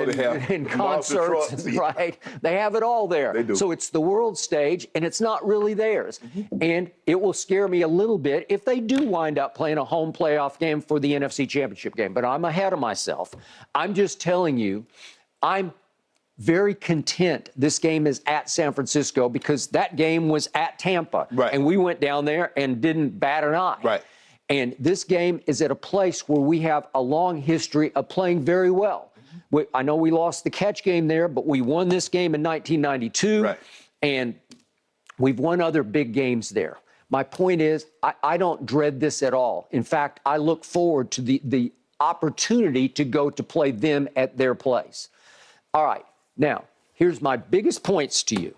and concerts, right? They have it all there. They do. So it's the world stage, and it's not really theirs. And it will scare me a little bit if they do wind up playing a home playoff game for the NFC Championship game. But I'm ahead of myself. I'm just telling you, I'm very content this game is at San Francisco because that game was at Tampa. Right. And we went down there and didn't bat an eye. Right. And this game is at a place where we have a long history of playing very well. I know we lost the catch game there, but we won this game in 1992. Right. And we've won other big games there. My point is, I don't dread this at all. In fact, I look forward to the opportunity to go to play them at their place. All right. Now, here's my biggest points to you.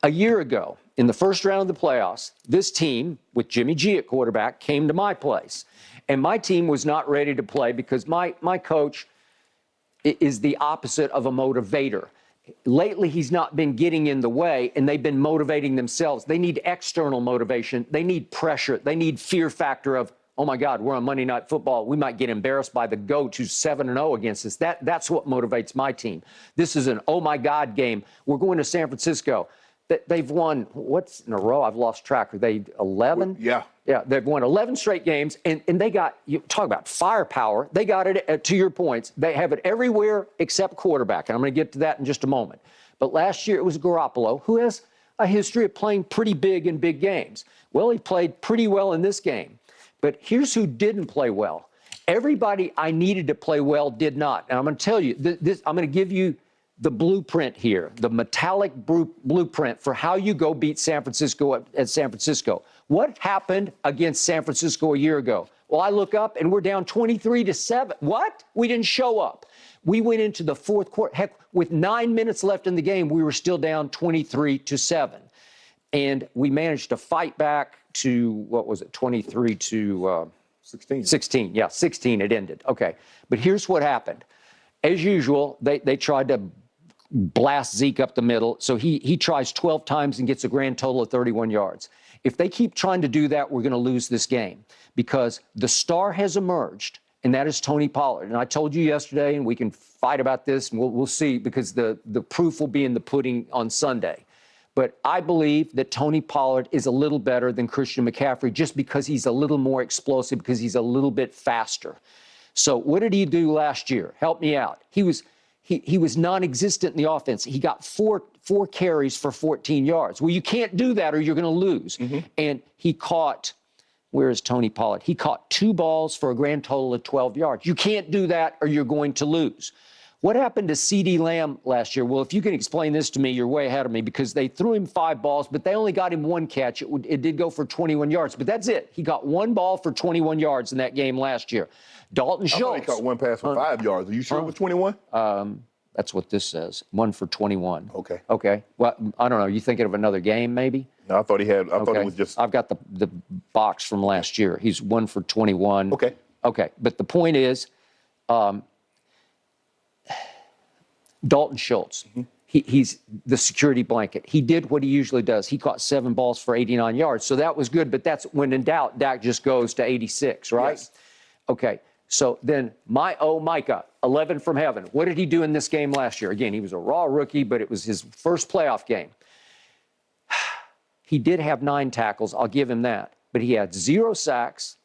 A year ago, in the first round of the playoffs, this team, with Jimmy G at quarterback, came to my place. And my team was not ready to play because my coach is the opposite of a motivator. Lately, he's not been getting in the way, and they've been motivating themselves. They need external motivation. They need pressure. They need fear factor of, oh, my God, we're on Monday Night Football. We might get embarrassed by the GOAT who's 7-0 against us. That's what motivates my team. This is an oh, my God game. We're going to San Francisco. They've won, what's in a row? I've lost track. Are they 11? Yeah. Yeah, they've won 11 straight games, and they got, you talk about firepower, they got it, to your points, they have it everywhere except quarterback, and I'm going to get to that in just a moment. But last year it was Garoppolo, who has a history of playing pretty big in big games. Well, he played pretty well in this game. But here's who didn't play well. Everybody I needed to play well did not. And I'm going to tell you, I'm going to give you the blueprint here, the metallic blueprint for how you go beat San Francisco at San Francisco. What happened against San Francisco a year ago? Well, I look up and we're down 23-7. What? We didn't show up. We went into the fourth quarter. Heck, with 9 minutes left in the game, we were still down 23-7. And we managed to fight back to, what was it, 23-16. 16, yeah, 16 it ended. Okay. But here's what happened. As usual, they tried to blast Zeke up the middle. So he tries 12 times and gets a grand total of 31 yards. If they keep trying to do that, we're going to lose this game because the star has emerged, and that is Tony Pollard. And I told you yesterday, and we can fight about this, and we'll see because the proof will be in the pudding on Sunday. But I believe that Tony Pollard is a little better than Christian McCaffrey just because he's a little more explosive, because he's a little bit faster. So what did he do last year? Help me out. He was non-existent in the offense. He got four carries for 14 yards. Well, you can't do that or you're going to lose. And he caught, where is Tony Pollard? He caught 2 balls for a grand total of 12 yards. You can't do that or you're going to lose. What happened to CeeDee Lamb last year? Well, if you can explain this to me, you're way ahead of me because they threw him 5 balls, but they only got him 1 catch. It did go for 21 yards, but that's it. He got 1 ball for 21 yards in that game last year. Dalton Schultz. He caught 1 pass for 5 yards. Are you sure it was 21? That's what this says. 1 for 21. Okay. Okay. Well, I don't know. You thinking of another game, maybe? No, I thought it was just. I've got the box from last year. He's 1 for 21. Okay. Okay. But the point is, Dalton Schultz, he's the security blanket. He did what he usually does. He caught 7 balls for 89 yards. So that was good. But that's when in doubt, Dak just goes to 86, right? Yes. Okay. So then Micah, 11 from heaven. What did he do in this game last year? Again, he was a raw rookie, but it was his first playoff game. He did have 9 tackles. I'll give him that. But he had 0 sacks,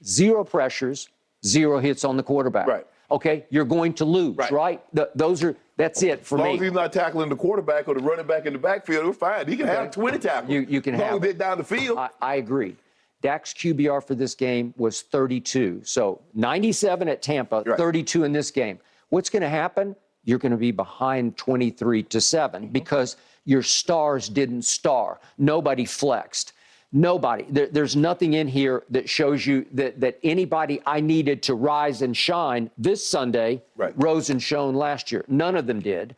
0 pressures, 0 hits on the quarterback. Right. Okay, you're going to lose, right? That's it for me. As long as he's not tackling the quarterback or the running back in the backfield, we're fine. He can have 20 tackles. You can have it. As long as they're down the field. I agree. Dak's QBR for this game was 32. So 97 at Tampa, 32 in this game. What's going to happen? You're going to be behind 23-7 because your stars didn't star. Nobody flexed. Nobody. There's nothing in here that shows you that anybody I needed to rise and shine this Sunday rose and shone last year. None of them did.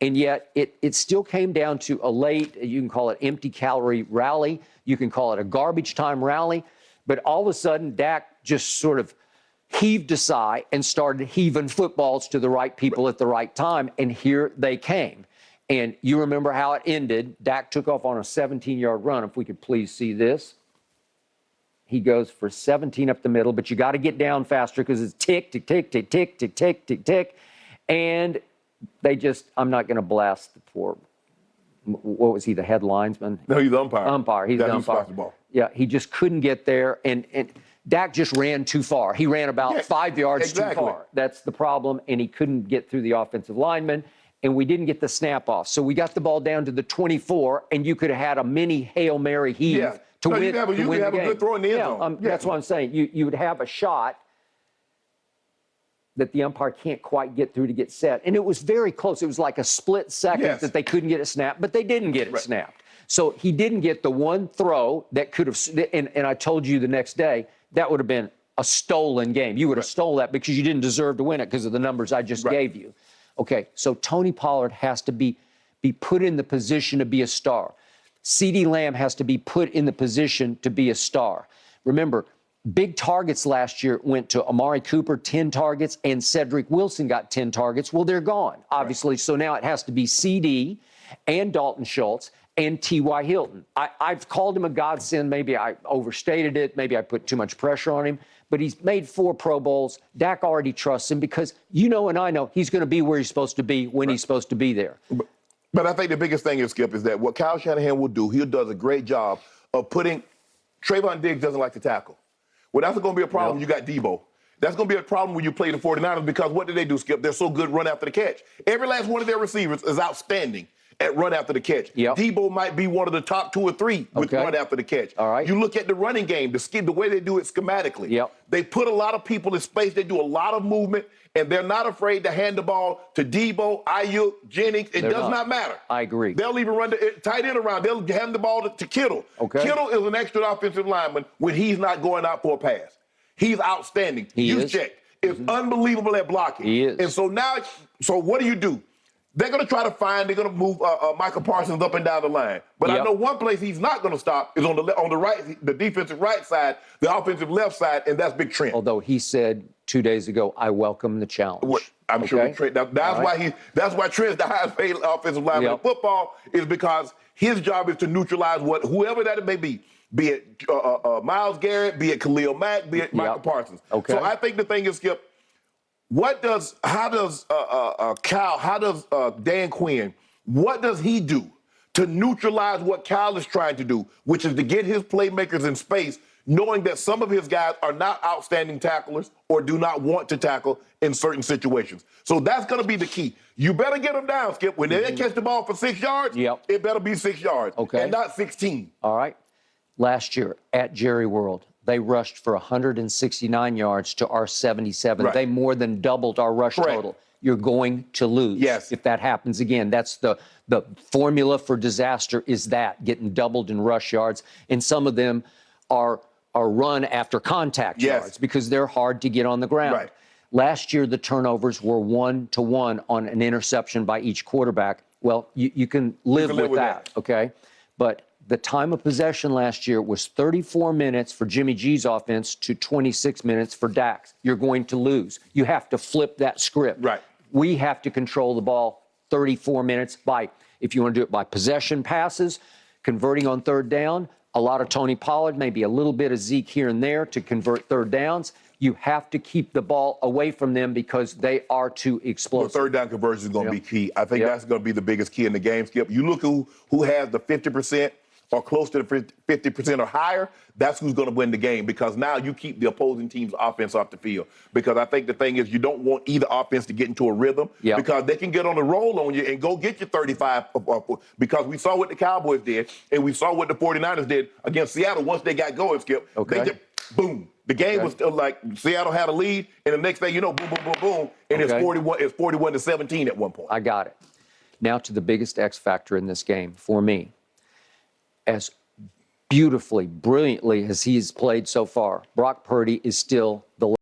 And yet it still came down to a late, you can call it empty calorie rally. You can call it a garbage time rally. But all of a sudden, Dak just sort of heaved a sigh and started heaving footballs to the right people at the right time. And here they came. And you remember how it ended. Dak took off on a 17-yard run. If we could please see this. He goes for 17 up the middle, but you got to get down faster because it's tick, tick, tick, tick, tick, tick, tick, tick, tick. And they just, I'm not going to blast the poor, what was he, the head linesman? No, he's the umpire. Umpire. He's the umpire. Yeah, he just couldn't get there. And Dak just ran too far. He ran about 5 yards too far. That's the problem. And he couldn't get through the offensive lineman. And we didn't get the snap off. So we got the ball down to the 24, and you could have had a mini Hail Mary heave to win, you could have the game. A good throw in the end zone. That's what I'm saying. You would have a shot that the umpire can't quite get through to get set. And it was very close. It was like a split second that they couldn't get it snapped, but they didn't get it snapped. So he didn't get the one throw that could have, and I told you the next day, that would have been a stolen game. You would have stole that because you didn't deserve to win it because of the numbers I just gave you. Okay, so Tony Pollard has to be put in the position to be a star. CeeDee Lamb has to be put in the position to be a star. Remember, big targets last year went to Amari Cooper, 10 targets, and Cedric Wilson got 10 targets. Well, they're gone, obviously. So now it has to be CD and Dalton Schultz and T.Y. Hilton. I've called him a godsend. Maybe I overstated it. Maybe I put too much pressure on him. But he's made 4 Pro Bowls. Dak already trusts him because you know and I know he's going to be where he's supposed to be when he's supposed to be there. But I think the biggest thing is, Skip, is that what Kyle Shanahan will do, he does a great job of putting – Trayvon Diggs doesn't like to tackle. Well, that's going to be a problem when you got Debo. That's going to be a problem when you play the 49ers because what do they do, Skip? They're so good run after the catch. Every last one of their receivers is outstanding at run after the catch. Debo might be one of the top 2 or 3 with run after the catch. All right. You look at the running game, the way they do it schematically. They put a lot of people in space. They do a lot of movement, and they're not afraid to hand the ball to Debo, Ayuk, Jennings. It does not matter. I agree. They'll even run the tight end around. They'll hand the ball to Kittle. Kittle is an extra offensive lineman when he's not going out for a pass. He's outstanding. Juszczyk is unbelievable at blocking. He is. And so now, what do? They're going to try to they're going to move Michael Parsons up and down the line. But I know one place he's not going to stop is on the right, the defensive right side, the offensive left side, and that's Big Trent. Although he said 2 days ago, I welcome the challenge. I'm sure Trent, that's why Trent's the highest paid offensive lineman in football, is because his job is to neutralize whoever that it may be it Myles Garrett, be it Khalil Mack, be it Michael Parsons. So I think the thing is, Skip, how does Dan Quinn, what does he do to neutralize what Cal is trying to do, which is to get his playmakers in space, knowing that some of his guys are not outstanding tacklers or do not want to tackle in certain situations. So that's going to be the key. You better get them down, Skip. When they catch the ball for 6 yards, it better be 6 yards and not 16. All right. Last year at Jerry World, they rushed for 169 yards to our 77. They more than doubled our rush total. You're going to lose if that happens again. That's the formula for disaster, is that getting doubled in rush yards. And some of them are run after contact yards because they're hard to get on the ground. Last year, the turnovers were 1-to-1 on an interception by each quarterback. Well, you can live with that, okay? But the time of possession last year was 34 minutes for Jimmy G's offense to 26 minutes for Dak's. You're going to lose. You have to flip that script. We have to control the ball 34 minutes if you want to do it by possession passes, converting on third down, a lot of Tony Pollard, maybe a little bit of Zeke here and there to convert third downs. You have to keep the ball away from them because they are too explosive. Well, third down conversion is going to be key. I think that's going to be the biggest key in the game, Skip. You look who has the 50%, or close to the 50% or higher, that's who's going to win the game, because now you keep the opposing team's offense off the field. Because I think the thing is, you don't want either offense to get into a rhythm because they can get on the roll on you and go get you 35. Because we saw what the Cowboys did, and we saw what the 49ers did against Seattle once they got going, Skip. They just, boom. The game was still like Seattle had a lead, and the next thing you know, boom, boom, boom, boom, and it's 41-17 at one point. I got it. Now to the biggest X factor in this game for me. As beautifully, brilliantly as he's played so far, Brock Purdy is still the